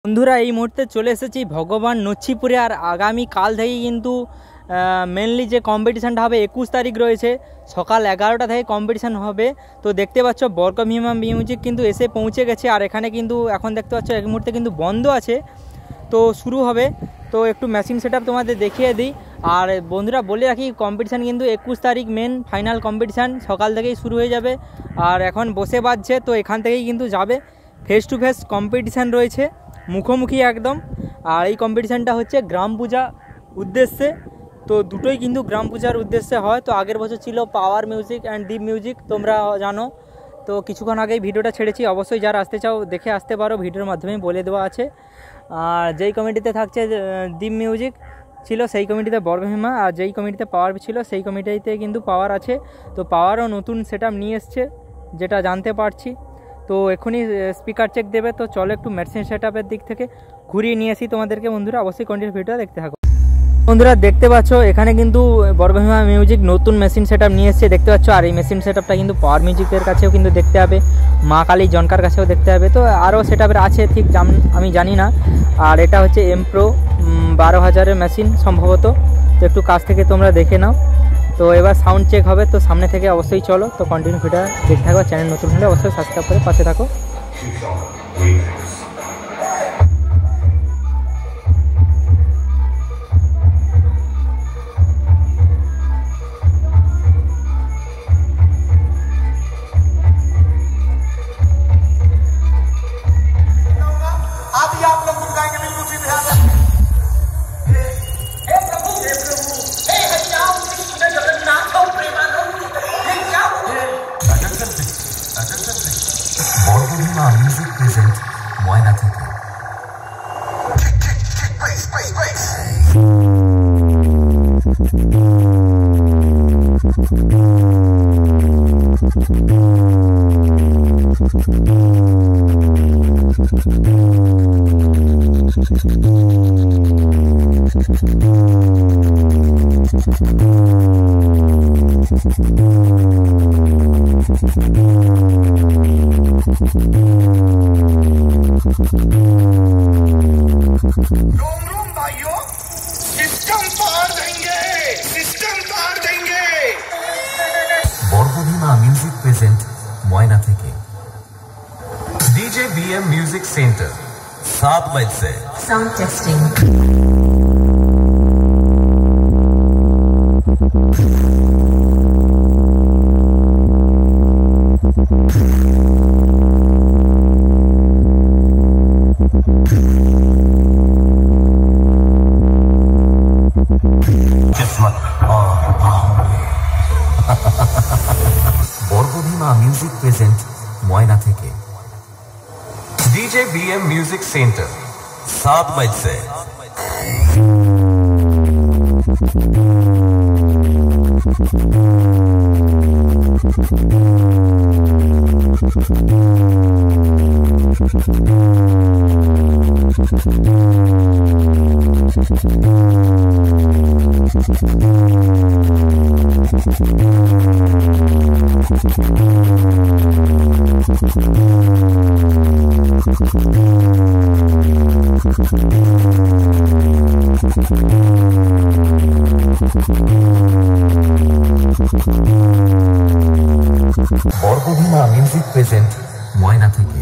বন্ধুরা এই মুহূর্তে চলে এসেছি ভগবান নচ্ছিপুরে। আর আগামী কাল থেকেই কিন্তু মেনলি যে কম্পিটিশানটা হবে 21 তারিখ রয়েছে, সকাল 11টা থেকে কম্পিটিশান হবে। তো দেখতে পাচ্ছ বরকভীমা মিউজিক কিন্তু এসে পৌঁছে গেছে। আর এখানে কিন্তু এখন দেখতে পাচ্ছ এই মুহূর্তে কিন্তু বন্ধ আছে, তো শুরু হবে। তো একটু মেশিন সেটআপ তোমাদের দেখিয়ে দিই। আর বন্ধুরা বলে রাখি, কম্পিটিশান কিন্তু 21 তারিখ মেন ফাইনাল কম্পিটিশান সকাল থেকেই শুরু হয়ে যাবে। আর এখন বসে বাজছে, তো এখান থেকেই কিন্তু যাবে। ফেস টু ফেস কম্পিটিশান রয়েছে, মুখোমুখি একদম। আর এই কম্পিটিশানটা হচ্ছে গ্রাম পূজা উদ্দেশ্যে, তো দুটোই কিন্তু গ্রাম পূজার উদ্দেশ্যে হয়। তো আগের বছর ছিল power music and Deep music, তোমরা জানো। তো কিছুক্ষণ আগেই ভিডিওটা ছেড়েছি, অবশ্যই যারা আসতে চাও দেখে আসতে পারো, ভিডিওর মাধ্যমেই বলে দেওয়া আছে। আর যেই কমিটিতে থাকছে দীপ মিউজিক ছিল সেই কমিটিতে বরকভীমা, আর যেই কমিটিতে পাওয়ার ছিল সেই কমিটিতে কিন্তু পাওয়ার আছে। তো পাওয়ারও নতুন সেটআপ নিয়ে এসছে, যেটা জানতে পারছি। তো এখনই স্পিকার চেক দেবে। তো চলো একটু মেশিন সেটআপের দিক থেকে ঘুরিয়ে নিয়ে আসি তোমাদেরকে। বন্ধুরা অবশ্যই কন্টিনিউ ভিডিওটা দেখতে থাকো। বন্ধুরা দেখতে পাচ্ছ এখানে কিন্তু বরকভীমা মিউজিক নতুন মেশিন সেটআপ নিয়ে এসছে, দেখতে পাচ্ছ। আর এই মেশিন সেটআপটা কিন্তু পাওয়ার মিউজিকের কাছেও কিন্তু দেখতে হবে, মা কালী জনকার কাছেও দেখতে হবে। তো আরও সেটআপের আছে, ঠিক আমি জানি না। আর এটা হচ্ছে এমপ্রো 12,000-এর মেশিন সম্ভবত। তো একটু কাছ থেকে তোমরা দেখে নাও। তো এবার সাউন্ড চেক হবে, তো সামনে থেকে অবশ্যই চলো। তো কন্টিনিউ ভিডিও দেখতে থাকো। চ্যানেল নতুন হলে অবশ্যই সাবস্ক্রাইব করে পাশে থাকো। বরকভীমা মিউজিক প্রেজেন্ট ময়না থেকে। বরকভীমা মিউজিক প্রেজেন্ট ময়না থেকে। DJ BM music centre 7 mile से sound testing. Barakbhima music present Moyna থেকে। DJ BM music centre 7 mile से। বরকভীমা মিউজিক প্রেজেন্ট ময়না থেকে।